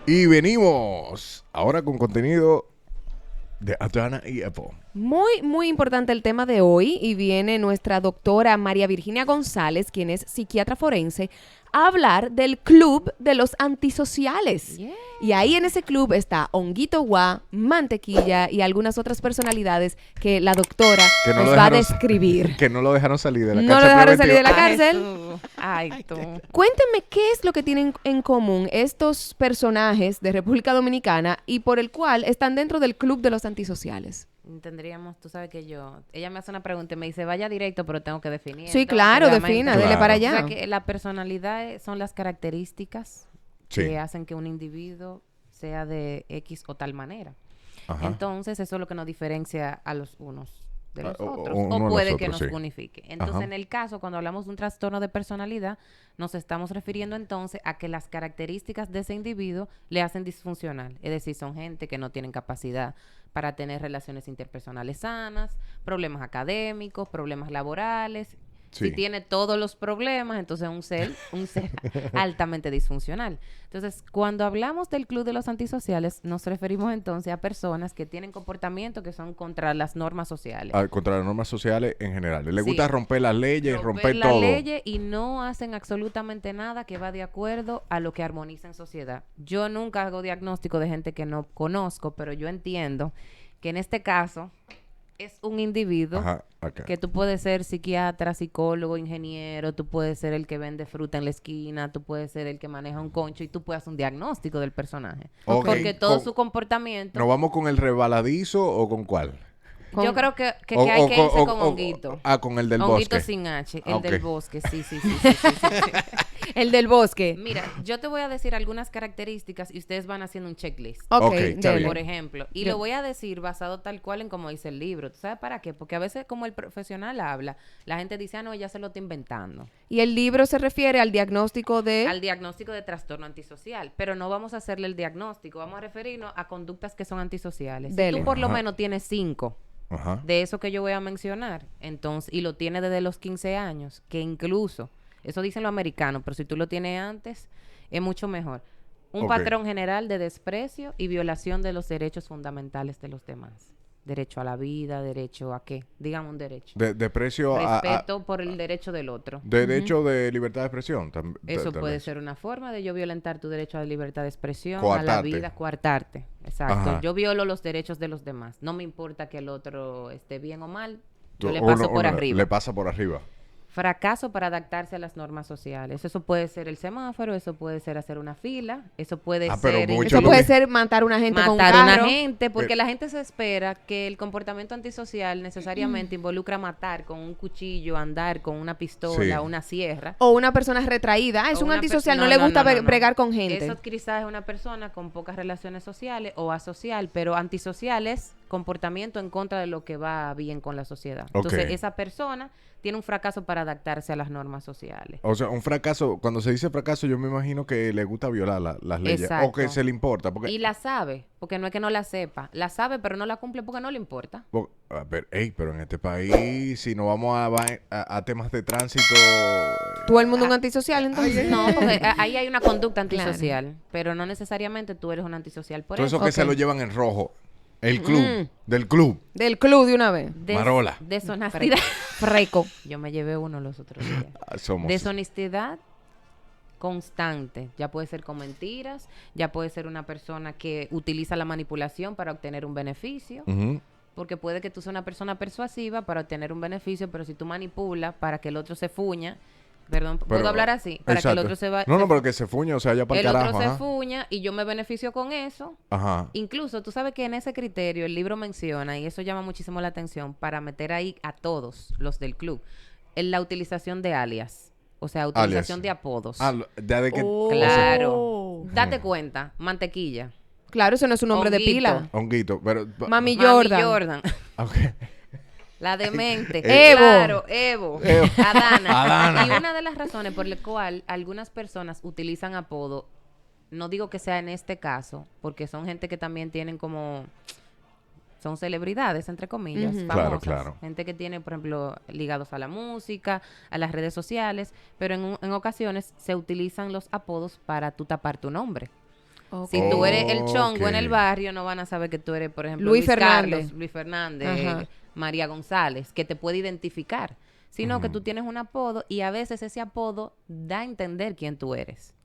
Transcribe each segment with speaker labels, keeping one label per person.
Speaker 1: Y venimos ahora con contenido de Adana y Apple.
Speaker 2: Muy importante el tema de hoy y viene nuestra doctora María Virginia González, quien es psiquiatra forense, a hablar del club de los antisociales.
Speaker 3: Yeah.
Speaker 2: Y ahí en ese club está Honguito Guá, Mantequilla y algunas otras personalidades que la doctora
Speaker 1: Que no
Speaker 2: nos
Speaker 1: lo
Speaker 2: va a
Speaker 1: dejaron
Speaker 2: describir.
Speaker 1: Que no lo dejaron salir de la
Speaker 2: No
Speaker 1: cárcel
Speaker 2: lo dejaron salir de la
Speaker 1: preventiva.
Speaker 2: cárcel.
Speaker 3: Ay, tú.
Speaker 2: Cuéntenme qué es lo que tienen en común estos personajes de República Dominicana y por el cual están dentro del club de los antisociales.
Speaker 3: Tendríamos, tú sabes que ella me hace una pregunta y me dice, vaya directo, pero tengo que definir.
Speaker 2: Sí,
Speaker 3: Entonces,
Speaker 2: claro,
Speaker 3: obviamente,
Speaker 2: defina, dele
Speaker 1: Claro.
Speaker 2: para
Speaker 3: O sea
Speaker 2: allá.
Speaker 3: que la personalidad son las características
Speaker 1: Sí.
Speaker 3: que hacen que un individuo sea de X o tal manera.
Speaker 1: Ajá.
Speaker 3: Entonces, eso es lo que nos diferencia a los unos de los
Speaker 1: O-
Speaker 3: otros.
Speaker 1: uno
Speaker 3: O
Speaker 1: de
Speaker 3: puede
Speaker 1: los
Speaker 3: que
Speaker 1: otros,
Speaker 3: nos
Speaker 1: sí.
Speaker 3: unifique. Entonces,
Speaker 1: Ajá.
Speaker 3: en el caso, cuando hablamos de un trastorno de personalidad, nos estamos refiriendo entonces a que las características de ese individuo le hacen disfuncional. Es decir, son gente que no tienen capacidad para tener relaciones interpersonales sanas, problemas académicos, problemas laborales.
Speaker 1: Sí.
Speaker 3: Si tiene todos los problemas, entonces un ser altamente disfuncional. Entonces, cuando hablamos del club de los antisociales, nos referimos entonces a personas que tienen comportamientos que son contra las normas sociales.
Speaker 1: Contra las normas sociales en general. Le
Speaker 3: Sí.
Speaker 1: gusta romper las leyes, romper
Speaker 3: las
Speaker 1: todo.
Speaker 3: leyes y no hacen absolutamente nada que va de acuerdo a lo que armoniza en sociedad. Yo nunca hago diagnóstico de gente que no conozco, pero yo entiendo que en este caso es un individuo
Speaker 1: Ajá, acá.
Speaker 3: que tú puedes ser psiquiatra, psicólogo, ingeniero, tú puedes ser el que vende fruta en la esquina, tú puedes ser el que maneja un concho y tú puedes hacer un diagnóstico del personaje.
Speaker 1: Ok.
Speaker 3: Porque todo
Speaker 1: Con-
Speaker 3: su comportamiento...
Speaker 1: ¿Nos vamos con el rebaladizo o con cuál?
Speaker 3: Yo creo que
Speaker 1: O-
Speaker 3: hay
Speaker 1: o
Speaker 3: que
Speaker 1: con-
Speaker 3: irse
Speaker 1: o-
Speaker 3: con
Speaker 1: o-
Speaker 3: Honguito.
Speaker 1: con el del
Speaker 3: Honguito
Speaker 1: bosque.
Speaker 3: sin H, el
Speaker 1: Ah, ok.
Speaker 3: del bosque, sí.
Speaker 2: El del bosque.
Speaker 3: Mira, yo te voy a decir algunas características y ustedes van haciendo un checklist.
Speaker 1: Ok, está
Speaker 2: dele.
Speaker 1: bien.
Speaker 3: Por ejemplo, y
Speaker 2: Yo-
Speaker 3: lo voy a decir basado tal cual en como dice el libro. ¿Tú sabes para qué? Porque a veces como el profesional habla, la gente dice, ah, no, ya se lo está inventando.
Speaker 2: Y el libro se refiere al diagnóstico de...
Speaker 3: Al diagnóstico de trastorno antisocial. Pero no vamos a hacerle el diagnóstico, vamos a referirnos a conductas que son antisociales.
Speaker 2: Dele.
Speaker 3: Si tú por lo
Speaker 1: Ajá.
Speaker 3: menos tienes 5
Speaker 1: Ajá.
Speaker 3: de eso que yo voy a mencionar, entonces, y lo tienes desde los 15 años, que incluso, eso dicen los americanos, pero si tú lo tienes antes, es mucho mejor. Un
Speaker 1: Ok.
Speaker 3: patrón general de desprecio y violación de los derechos fundamentales de los demás. Derecho a la vida, derecho a qué, digamos un derecho.
Speaker 1: De precio
Speaker 3: Respeto por el derecho del otro.
Speaker 1: derecho de libertad de expresión.
Speaker 3: Eso
Speaker 1: tal
Speaker 3: puede
Speaker 1: vez.
Speaker 3: ser una forma de yo violentar tu derecho a la libertad de expresión, a
Speaker 1: Coartarte.
Speaker 3: la vida, coartarte. Exacto.
Speaker 1: Ajá.
Speaker 3: Yo violo los derechos de los demás. No me importa que el otro esté bien o mal. Yo le
Speaker 1: Uno-
Speaker 3: paso por
Speaker 1: uno
Speaker 3: arriba.
Speaker 1: Le pasa por arriba.
Speaker 3: Fracaso para adaptarse a las normas sociales. Eso puede ser el semáforo, eso puede ser hacer una fila, eso puede
Speaker 1: pero
Speaker 3: ser
Speaker 1: mucho
Speaker 2: Eso
Speaker 1: lo
Speaker 2: puede
Speaker 1: que-
Speaker 2: ser matar a una gente con un
Speaker 3: matar a una
Speaker 2: carro.
Speaker 3: gente, porque
Speaker 1: Pero-
Speaker 3: la gente se espera que el comportamiento antisocial necesariamente involucra matar con un cuchillo, andar con una pistola,
Speaker 1: Sí.
Speaker 3: una sierra.
Speaker 2: O una persona retraída. Ah, es
Speaker 3: O
Speaker 2: un
Speaker 3: una
Speaker 2: antisocial,
Speaker 3: per-
Speaker 2: no, le gusta
Speaker 3: no.
Speaker 2: bregar con gente.
Speaker 3: Eso quizás es una persona con pocas relaciones sociales o asocial, pero antisocial es comportamiento en contra de lo que va bien con la sociedad.
Speaker 1: Ok.
Speaker 3: Entonces, esa persona tiene un fracaso para adaptarse a las normas sociales.
Speaker 1: O sea, un fracaso, cuando se dice fracaso, yo me imagino que le gusta violar las leyes.
Speaker 3: Exacto.
Speaker 1: O que se le importa. Porque,
Speaker 3: Y la sabe, porque no es que no la sepa. La sabe, pero no la cumple porque no le importa.
Speaker 1: a ver, pero en este país, si no vamos a temas de tránsito.
Speaker 2: Todo el mundo un antisocial, entonces.
Speaker 3: No, porque ahí hay una conducta
Speaker 2: Claro.
Speaker 3: antisocial, pero no necesariamente tú eres un antisocial por
Speaker 1: Todo
Speaker 3: eso.
Speaker 1: eso que se
Speaker 2: Ok.
Speaker 1: lo llevan en rojo. El club. Del club.
Speaker 2: Del club de una vez.
Speaker 1: Marola.
Speaker 3: Deshonestidad.
Speaker 2: Freco.
Speaker 3: Yo me llevé uno los otros días.
Speaker 1: Somos.
Speaker 3: Deshonestidad constante. Ya puede ser con mentiras, ya puede ser una persona que utiliza la manipulación para obtener un beneficio.
Speaker 1: Ujú.
Speaker 3: Porque puede que tú seas una persona persuasiva para obtener un beneficio, pero si tú manipulas para que el otro se fuña, perdón,
Speaker 1: Pero-
Speaker 3: ¿puedo hablar así? Para que el
Speaker 1: exacto.
Speaker 3: otro se va...
Speaker 1: No,
Speaker 3: se-
Speaker 1: pero que se fuñe, o sea, ya para el
Speaker 3: el
Speaker 1: carajo.
Speaker 3: otro se
Speaker 1: Ajá.
Speaker 3: fuña y yo me beneficio con eso.
Speaker 1: Ajá.
Speaker 3: Incluso, tú sabes que en ese criterio el libro menciona, y eso llama muchísimo la atención, para meter ahí a todos los del club, en la utilización de alias. O sea, utilización
Speaker 1: Alias.
Speaker 3: de apodos.
Speaker 1: Ya de que.
Speaker 2: Oh.
Speaker 3: Claro. Date cuenta, mantequilla.
Speaker 2: Claro, eso no es un nombre de
Speaker 3: Honguito.
Speaker 2: pila.
Speaker 1: Honguito, pero.
Speaker 2: Mami
Speaker 3: Mami
Speaker 2: Jordan.
Speaker 3: Jordan.
Speaker 1: Ok.
Speaker 3: La demente.
Speaker 2: Evo.
Speaker 3: Claro, Evo.
Speaker 1: Evo.
Speaker 3: Adana.
Speaker 1: Adana.
Speaker 3: Y una de las razones por la cual algunas personas utilizan apodo, no digo que sea en este caso, porque son gente que también tienen como... Son celebridades, entre comillas,
Speaker 2: Ujú.
Speaker 1: Claro,
Speaker 3: famosas.
Speaker 1: claro.
Speaker 3: Gente que tiene, por ejemplo, ligados a la música, a las redes sociales, pero en ocasiones se utilizan los apodos para tú tapar tu nombre.
Speaker 2: Ok.
Speaker 3: Si tú eres el chongo en el
Speaker 1: Ok.
Speaker 3: barrio, no van a saber que tú eres, por ejemplo,
Speaker 2: Luis
Speaker 3: Carlos,
Speaker 2: Fernández.
Speaker 3: Luis Fernández,
Speaker 2: Ajá.
Speaker 3: María González, que te puede identificar, sino que
Speaker 1: Ujú.
Speaker 3: tú tienes un apodo y a veces ese apodo da a entender quién tú eres.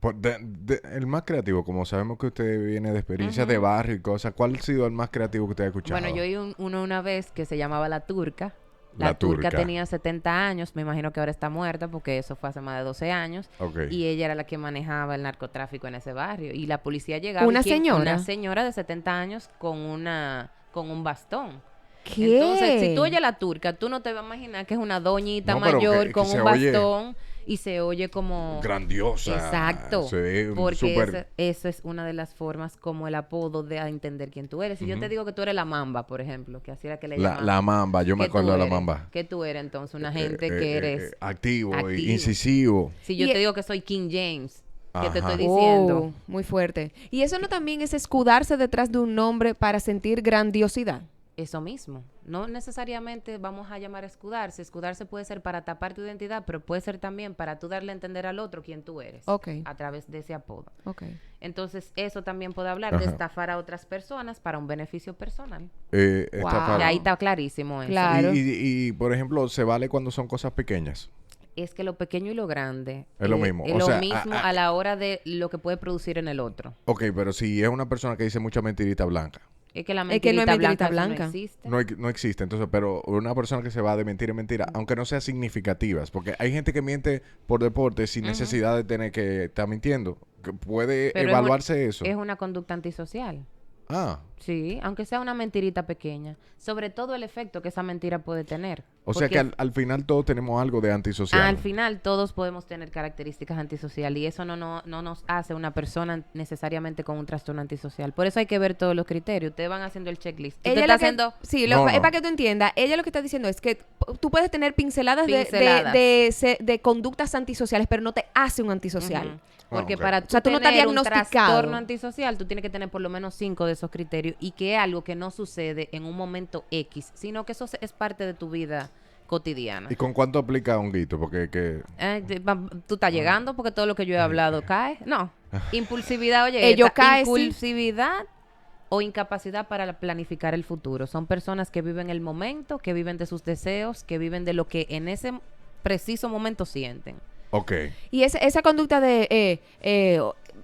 Speaker 1: El más creativo, como sabemos que usted viene de experiencias de
Speaker 3: Ujú.
Speaker 1: barrio y cosas, ¿cuál ha sido el más creativo que usted ha escuchado?
Speaker 3: Bueno, yo oí uno una vez que se llamaba La Turca.
Speaker 1: La
Speaker 3: La Turca
Speaker 1: Turca.
Speaker 3: tenía 70 años, me imagino que ahora está muerta porque eso fue hace más de 12 años.
Speaker 1: Ok.
Speaker 3: Y ella era la que manejaba el narcotráfico en ese barrio. Y la policía llegaba.
Speaker 2: ¿Una
Speaker 3: y
Speaker 2: señora?
Speaker 3: Una señora de 70 años con un bastón.
Speaker 2: ¿Qué?
Speaker 3: Entonces, si tú oyes La Turca, tú no te vas a imaginar que es una doñita
Speaker 1: No, pero
Speaker 3: mayor
Speaker 1: que
Speaker 3: con
Speaker 1: se
Speaker 3: un
Speaker 1: oye
Speaker 3: bastón y se oye como...
Speaker 1: Grandiosa.
Speaker 3: Exacto,
Speaker 1: Se ve
Speaker 3: porque
Speaker 1: súper...
Speaker 3: eso es una de las formas como el apodo de a entender quién tú eres. Si yo te digo que tú eres la mamba, por ejemplo, que así era que le llamaban.
Speaker 1: La mamba, yo me
Speaker 3: ¿Qué tú
Speaker 1: acuerdo de la
Speaker 3: eres?
Speaker 1: mamba.
Speaker 3: ¿Qué tú eres entonces? Una gente que eres
Speaker 1: activo,
Speaker 3: activo.
Speaker 1: incisivo.
Speaker 3: Si yo
Speaker 2: Y-
Speaker 3: te digo que soy King James, ¿qué te
Speaker 1: Ajá.
Speaker 3: estoy diciendo?
Speaker 2: Oh, muy fuerte. ¿Y eso no también es escudarse detrás de un nombre para sentir grandiosidad?
Speaker 3: Eso mismo. No necesariamente vamos a llamar a escudarse. Escudarse puede ser para tapar tu identidad, pero puede ser también para tú darle a entender al otro quién tú eres.
Speaker 2: Ok.
Speaker 3: A través de ese apodo.
Speaker 2: Ok.
Speaker 3: Entonces, eso también puede hablar de
Speaker 1: Ajá.
Speaker 3: estafar a otras personas para un beneficio personal.
Speaker 1: Estafar.
Speaker 3: Y ahí está clarísimo eso.
Speaker 2: Claro.
Speaker 1: Y, por ejemplo, se vale cuando son cosas pequeñas.
Speaker 3: Es que lo pequeño y lo grande
Speaker 1: Es lo mismo.
Speaker 3: es
Speaker 1: O
Speaker 3: lo
Speaker 1: sea,
Speaker 3: mismo a la hora de lo que puede producir en el otro.
Speaker 1: Ok, pero si es una persona que dice mucha mentirita blanca,
Speaker 3: Es que la
Speaker 2: Es que no
Speaker 3: mentirita
Speaker 2: hay mentirita
Speaker 3: blanca, eso
Speaker 2: blanca.
Speaker 3: no existe.
Speaker 1: no existe. Entonces, pero una persona que se va de mentira en mentira, aunque no sea significativas, porque hay gente que miente por deporte sin necesidad de tener que estar mintiendo. Que puede
Speaker 3: Pero
Speaker 1: evaluarse eso.
Speaker 3: es una conducta antisocial.
Speaker 1: Ah,
Speaker 3: Sí, aunque sea una mentirita pequeña. Sobre todo el efecto que esa mentira puede tener.
Speaker 1: o sea
Speaker 3: Porque
Speaker 1: que al final todos tenemos algo de antisocial.
Speaker 3: al final todos podemos tener características antisociales y eso no nos hace una persona necesariamente con un trastorno antisocial. Por eso hay que ver todos los criterios. Ustedes van haciendo el checklist. Usted
Speaker 2: Ella
Speaker 3: está
Speaker 2: lo que,
Speaker 3: haciendo...
Speaker 2: sí,
Speaker 1: No,
Speaker 2: es
Speaker 1: no.
Speaker 2: para que tú entiendas. Ella lo que está diciendo es que tú puedes tener pinceladas,
Speaker 3: Pinceladas.
Speaker 2: de conductas antisociales, pero no te hace un antisocial.
Speaker 3: Ujú. Porque
Speaker 1: ok.
Speaker 3: para
Speaker 2: O sea, tú no estás
Speaker 3: tener un
Speaker 2: diagnosticado.
Speaker 3: trastorno antisocial, tú tienes que tener por lo menos 5 de esos criterios y que es algo que no sucede en un momento X, sino que eso es parte de tu vida cotidiana.
Speaker 1: ¿Y con cuánto aplica honguito? Porque que...
Speaker 3: Tú estás llegando porque todo lo que yo he hablado cae. No. Impulsividad, oye,
Speaker 2: Ello
Speaker 3: esta,
Speaker 2: cae, sí.
Speaker 3: impulsividad o incapacidad para planificar el futuro. Son personas que viven el momento, que viven de sus deseos, que viven de lo que en ese preciso momento sienten.
Speaker 1: Ok.
Speaker 2: Y esa conducta de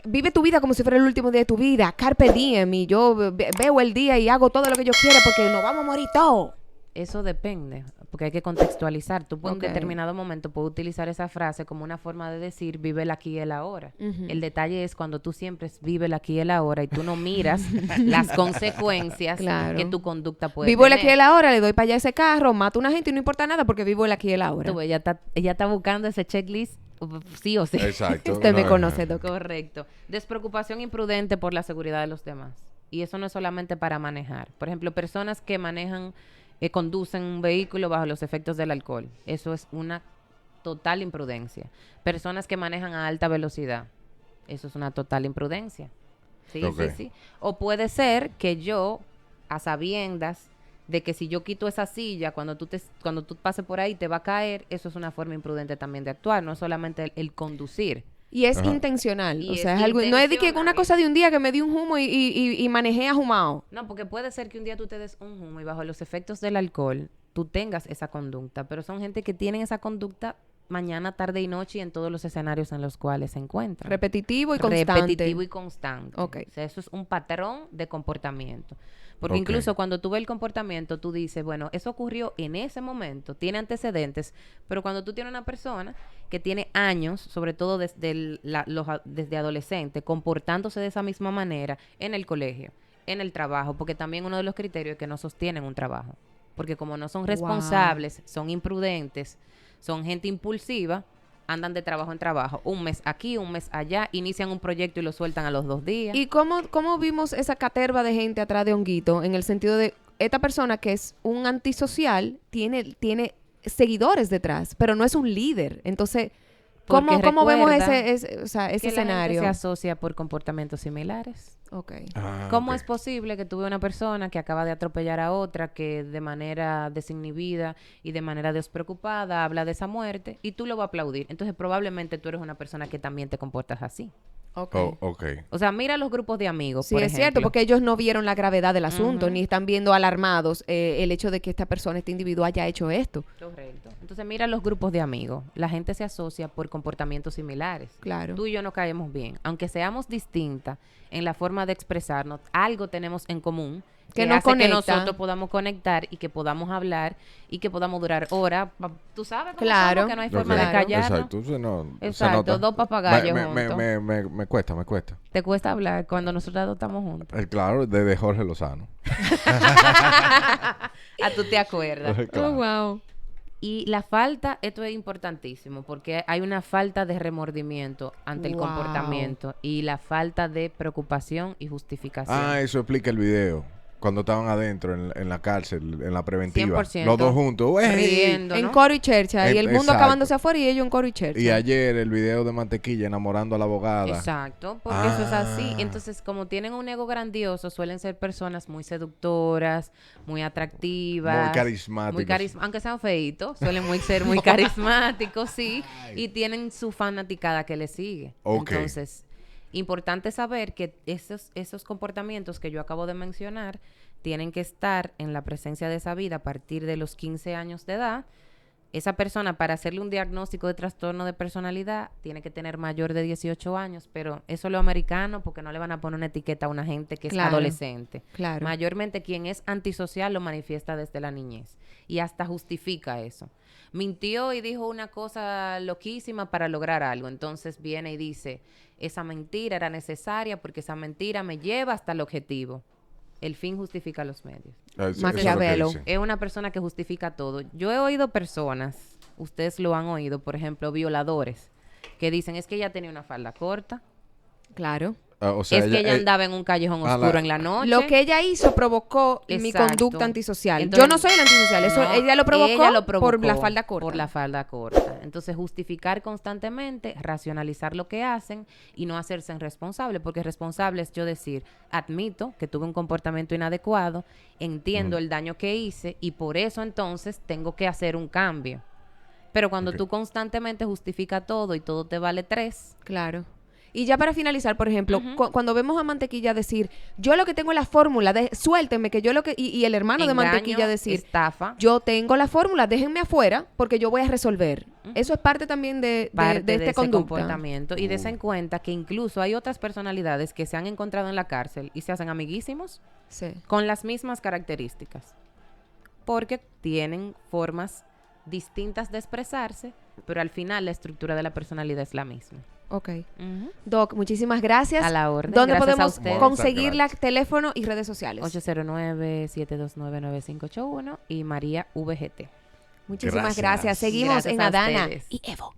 Speaker 2: vive tu vida como si fuera el último día de tu vida, carpe diem, y yo veo el día y hago todo lo que yo quiera porque nos vamos a morir todos.
Speaker 3: Eso depende, porque hay que contextualizar. Tú en
Speaker 2: Ok.
Speaker 3: determinado momento puedes utilizar esa frase como una forma de decir vive el aquí y el ahora.
Speaker 2: Ujú.
Speaker 3: El detalle es cuando tú siempre vive el aquí y el ahora y tú no miras las consecuencias
Speaker 2: Claro.
Speaker 3: que tu conducta puede
Speaker 2: Vivo el
Speaker 3: tener.
Speaker 2: aquí y el ahora, le doy para allá ese carro, mato a una gente y no importa nada porque vivo el aquí y el ahora.
Speaker 3: Tú ves, ella está buscando ese checklist sí o sí.
Speaker 1: Exacto.
Speaker 2: Usted me
Speaker 1: No,
Speaker 2: conoce, doctor.
Speaker 3: Correcto. Despreocupación imprudente por la seguridad de los demás. Y eso no es solamente para manejar. Por ejemplo, personas que manejan, conducen un vehículo bajo los efectos del alcohol. Eso es una total imprudencia. Personas que manejan a alta velocidad. Eso es una total imprudencia. Sí,
Speaker 1: Ok.
Speaker 3: sí. O puede ser que yo, a sabiendas de que si yo quito esa silla, cuando tú pases por ahí te va a caer, eso es una forma imprudente también de actuar, no es solamente el conducir.
Speaker 2: Y es
Speaker 1: Ajá.
Speaker 2: intencional.
Speaker 3: Y
Speaker 2: O
Speaker 3: es
Speaker 2: sea, es algo. No es de que una
Speaker 3: intencional.
Speaker 2: cosa de un día que me di un humo y manejé ahumado.
Speaker 3: No, porque puede ser que un día tú te des un humo y bajo los efectos del alcohol tú tengas esa conducta, pero son gente que tienen esa conducta mañana, tarde y noche y en todos los escenarios en los cuales se encuentran.
Speaker 2: Repetitivo y constante.
Speaker 3: Repetitivo y constante.
Speaker 2: Ok.
Speaker 3: O sea, eso es un patrón de comportamiento. Porque
Speaker 1: Ok.
Speaker 3: incluso cuando tú ves el comportamiento, tú dices, bueno, eso ocurrió en ese momento, tiene antecedentes, pero cuando tú tienes una persona que tiene años, sobre todo desde adolescente, comportándose de esa misma manera en el colegio, en el trabajo, porque también uno de los criterios es que no sostienen un trabajo. Porque como no son
Speaker 2: Wow.
Speaker 3: responsables, son imprudentes, son gente impulsiva, andan de trabajo en trabajo, un mes aquí, un mes allá, inician un proyecto y lo sueltan a los 2 días.
Speaker 2: ¿Y cómo vimos esa caterva de gente atrás de Honguito? En el sentido de, esta persona que es un antisocial tiene seguidores detrás, pero no es un líder. Entonces, ¿cómo
Speaker 3: Porque
Speaker 2: vemos
Speaker 3: recuerda
Speaker 2: ese
Speaker 3: que la gente
Speaker 2: escenario?
Speaker 3: se asocia por comportamientos similares.
Speaker 2: Ok.
Speaker 1: Ah,
Speaker 3: ¿Cómo
Speaker 1: ok.
Speaker 3: es posible que tuve una persona que acaba de atropellar a otra, que de manera desinhibida y de manera despreocupada habla de esa muerte y tú lo vas a aplaudir? Entonces probablemente tú eres una persona que también te comportas así.
Speaker 2: Ok.
Speaker 1: Ok.
Speaker 3: O sea, mira los grupos de amigos,
Speaker 2: Sí,
Speaker 3: por
Speaker 2: es cierto,
Speaker 3: ejemplo.
Speaker 2: porque ellos no vieron la gravedad del asunto,
Speaker 3: Ujú.
Speaker 2: ni están viendo alarmados el hecho de que esta persona, este individuo haya hecho esto.
Speaker 3: Correcto. Entonces, mira los grupos de amigos. La gente se asocia por comportamientos similares.
Speaker 2: Claro.
Speaker 3: Tú y yo no caemos bien. Aunque seamos distintas en la forma de expresarnos, algo tenemos en común
Speaker 2: Que
Speaker 3: que
Speaker 2: nos
Speaker 3: hace que
Speaker 2: conecta.
Speaker 3: nosotros podamos conectar y que podamos hablar y que podamos durar horas. Tú sabes cómo
Speaker 2: Claro.
Speaker 3: somos, que no hay
Speaker 1: Ok.
Speaker 3: forma de
Speaker 2: Claro.
Speaker 3: callarnos.
Speaker 1: Exacto. Se
Speaker 3: Exacto,
Speaker 1: nota.
Speaker 3: dos papagayos
Speaker 1: me,
Speaker 3: juntos.
Speaker 1: me cuesta, me cuesta.
Speaker 3: Te cuesta hablar cuando nosotros dos estamos juntos.
Speaker 1: Claro, desde Jorge Lozano.
Speaker 3: Tú te acuerdas.
Speaker 1: Claro.
Speaker 2: wow.
Speaker 3: Y la falta, esto es importantísimo, porque hay una falta de remordimiento ante el
Speaker 2: Wow.
Speaker 3: comportamiento y la falta de preocupación y justificación.
Speaker 1: Ah, eso explica el video. Cuando estaban adentro en la cárcel, en la preventiva.
Speaker 3: 100%.
Speaker 1: Los dos juntos. ¡Wey!
Speaker 3: Riendo,
Speaker 2: En
Speaker 3: ¿no?
Speaker 2: coro y chercha, y el mundo
Speaker 1: Exacto.
Speaker 2: acabándose afuera y ellos en coro y chercha.
Speaker 1: Y ayer el video de Mantequilla enamorando a la abogada.
Speaker 3: Exacto, porque eso es así.
Speaker 1: Ah.
Speaker 3: Entonces, como tienen un ego grandioso, suelen ser personas muy seductoras, muy atractivas.
Speaker 1: Muy carismáticos.
Speaker 3: Aunque sean feitos, suelen ser muy carismáticos, sí. Y tienen su fanaticada que les sigue.
Speaker 1: Ok.
Speaker 3: Entonces, importante saber que esos comportamientos que yo acabo de mencionar tienen que estar en la presencia de esa vida a partir de los 15 años de edad. Esa persona, para hacerle un diagnóstico de trastorno de personalidad, tiene que tener mayor de 18 años, pero eso es lo americano porque no le van a poner una etiqueta a una gente que es
Speaker 2: Claro.
Speaker 3: adolescente.
Speaker 2: Claro.
Speaker 3: Mayormente quien es antisocial lo manifiesta desde la niñez y hasta justifica eso. Mintió y dijo una cosa loquísima para lograr algo, entonces viene y dice, esa mentira era necesaria porque esa mentira me lleva hasta el objetivo. El fin justifica los medios.
Speaker 1: Eso es lo que
Speaker 2: Maquiavelo.
Speaker 1: dice.
Speaker 3: Es una persona que justifica todo. Yo he oído personas, ustedes lo han oído, por ejemplo, violadores, que dicen, es que ella tenía una falda corta,
Speaker 2: Claro.
Speaker 1: O sea,
Speaker 3: es que ella andaba en un callejón oscuro en la noche.
Speaker 2: Lo que ella hizo provocó mi
Speaker 3: Exacto.
Speaker 2: conducta antisocial.
Speaker 3: Entonces,
Speaker 2: Yo no soy el antisocial, eso
Speaker 3: no,
Speaker 2: ella lo provocó por la
Speaker 3: provocó
Speaker 2: falda corta.
Speaker 3: Por la falda corta. Entonces, justificar constantemente, racionalizar lo que hacen y no hacerse responsable, porque responsable es yo decir, admito que tuve un comportamiento inadecuado, entiendo el daño que hice y por eso entonces tengo que hacer un cambio. Pero cuando
Speaker 1: Ok.
Speaker 3: tú constantemente justificas todo y todo te vale 3,
Speaker 2: Claro. Y ya para finalizar, por ejemplo,
Speaker 3: Ujú.
Speaker 2: cuando vemos a Mantequilla decir, yo lo que tengo es la fórmula, suéltenme, que yo lo que... Y el hermano de
Speaker 3: engaño,
Speaker 2: Mantequilla decir,
Speaker 3: estafa,
Speaker 2: yo tengo la fórmula, déjenme afuera porque yo voy a resolver. Eso es parte también de
Speaker 3: parte de
Speaker 2: este
Speaker 3: ese
Speaker 2: conducta.
Speaker 3: comportamiento. Y des en cuenta que incluso hay otras personalidades que se han encontrado en la cárcel y se hacen amiguísimos
Speaker 2: Sí.
Speaker 3: con las mismas características. Porque tienen formas distintas de expresarse, pero al final la estructura de la personalidad es la misma.
Speaker 2: Ok. Doc, muchísimas gracias.
Speaker 3: A la orden.
Speaker 2: ¿Dónde
Speaker 3: Gracias a
Speaker 2: podemos
Speaker 3: ustedes.
Speaker 2: conseguirla? Teléfono y redes sociales.
Speaker 3: 809-729-9581 y María VGT.
Speaker 2: Muchísimas
Speaker 1: Gracias.
Speaker 2: gracias. Seguimos
Speaker 3: Gracias
Speaker 2: en
Speaker 3: a
Speaker 2: Adana
Speaker 3: ustedes.
Speaker 2: y Evo.